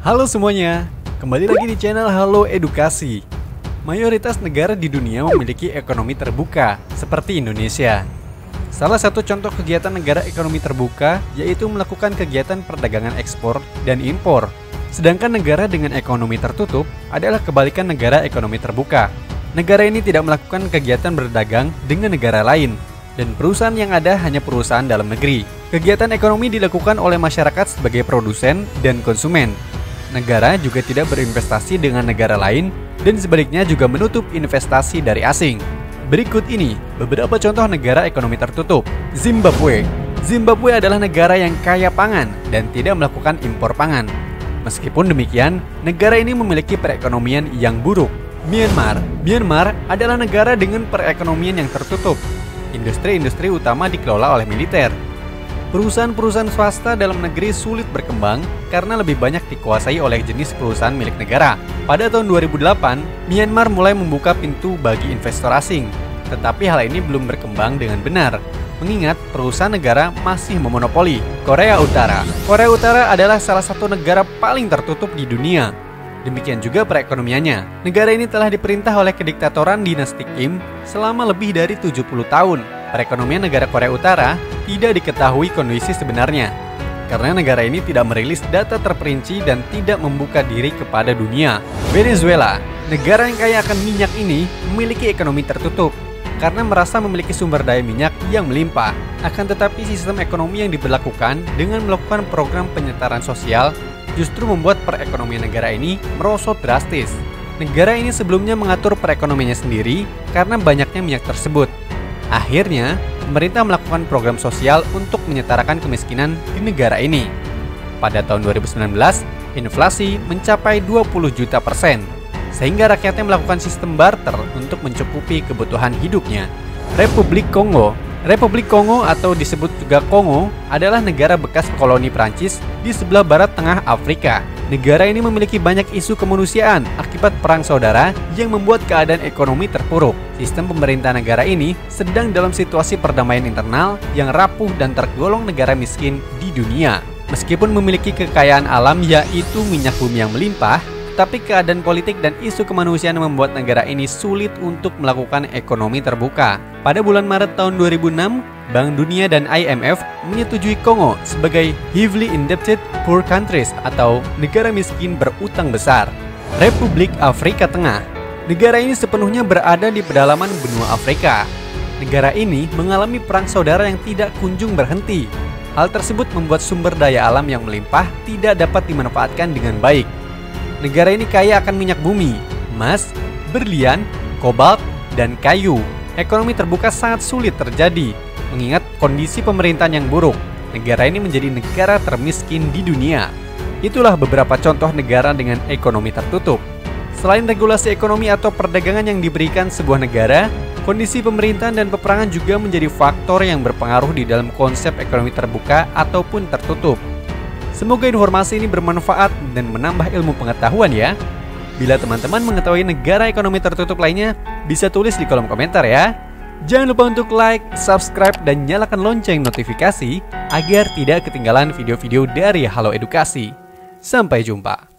Halo semuanya, kembali lagi di channel Halo Edukasi. Mayoritas negara di dunia memiliki ekonomi terbuka, seperti Indonesia. Salah satu contoh kegiatan negara ekonomi terbuka yaitu melakukan kegiatan perdagangan ekspor dan impor. Sedangkan negara dengan ekonomi tertutup adalah kebalikan negara ekonomi terbuka. Negara ini tidak melakukan kegiatan berdagang dengan negara lain, dan perusahaan yang ada hanya perusahaan dalam negeri. Kegiatan ekonomi dilakukan oleh masyarakat sebagai produsen dan konsumen. Negara juga tidak berinvestasi dengan negara lain dan sebaliknya juga menutup investasi dari asing. Berikut ini beberapa contoh negara ekonomi tertutup. Zimbabwe. Zimbabwe adalah negara yang kaya pangan dan tidak melakukan impor pangan. Meskipun demikian, negara ini memiliki perekonomian yang buruk. Myanmar. Myanmar adalah negara dengan perekonomian yang tertutup. Industri-industri utama dikelola oleh militer. Perusahaan-perusahaan swasta dalam negeri sulit berkembang karena lebih banyak dikuasai oleh jenis perusahaan milik negara. Pada tahun 2008, Myanmar mulai membuka pintu bagi investor asing. Tetapi hal ini belum berkembang dengan benar, mengingat perusahaan negara masih memonopoli. Korea Utara. Korea Utara adalah salah satu negara paling tertutup di dunia. Demikian juga perekonomiannya. Negara ini telah diperintah oleh kediktatoran dinasti Kim selama lebih dari 70 tahun. Perekonomian negara Korea Utara tidak diketahui kondisi sebenarnya, karena negara ini tidak merilis data terperinci dan tidak membuka diri kepada dunia. Venezuela, negara yang kaya akan minyak ini memiliki ekonomi tertutup, karena merasa memiliki sumber daya minyak yang melimpah. Akan tetapi sistem ekonomi yang diberlakukan dengan melakukan program penyetaraan sosial justru membuat perekonomian negara ini merosot drastis. Negara ini sebelumnya mengatur perekonomiannya sendiri karena banyaknya minyak tersebut. Akhirnya, pemerintah melakukan program sosial untuk menyetarakan kemiskinan di negara ini. Pada tahun 2019, inflasi mencapai 20 juta %, sehingga rakyatnya melakukan sistem barter untuk mencukupi kebutuhan hidupnya. Republik Kongo. Republik Kongo atau disebut juga Kongo adalah negara bekas koloni Prancis di sebelah barat tengah Afrika. Negara ini memiliki banyak isu kemanusiaan akibat perang saudara yang membuat keadaan ekonomi terpuruk. Sistem pemerintah negara ini sedang dalam situasi perdamaian internal yang rapuh dan tergolong negara miskin di dunia. Meskipun memiliki kekayaan alam yaitu minyak bumi yang melimpah, tapi keadaan politik dan isu kemanusiaan membuat negara ini sulit untuk melakukan ekonomi terbuka. Pada bulan Maret tahun 2006, Bank Dunia dan IMF menyetujui Kongo sebagai heavily indebted poor countries atau negara miskin berutang besar. Republik Afrika Tengah. Negara ini sepenuhnya berada di pedalaman benua Afrika. Negara ini mengalami perang saudara yang tidak kunjung berhenti. Hal tersebut membuat sumber daya alam yang melimpah tidak dapat dimanfaatkan dengan baik. Negara ini kaya akan minyak bumi, emas, berlian, kobalt, dan kayu. Ekonomi terbuka sangat sulit terjadi, mengingat kondisi pemerintahan yang buruk. Negara ini menjadi negara termiskin di dunia. Itulah beberapa contoh negara dengan ekonomi tertutup. Selain regulasi ekonomi atau perdagangan yang diberikan sebuah negara, kondisi pemerintahan dan peperangan juga menjadi faktor yang berpengaruh di dalam konsep ekonomi terbuka ataupun tertutup. Semoga informasi ini bermanfaat dan menambah ilmu pengetahuan ya. Bila teman-teman mengetahui negara ekonomi tertutup lainnya, bisa tulis di kolom komentar ya. Jangan lupa untuk like, subscribe, dan nyalakan lonceng notifikasi agar tidak ketinggalan video-video dari Halo Edukasi. Sampai jumpa.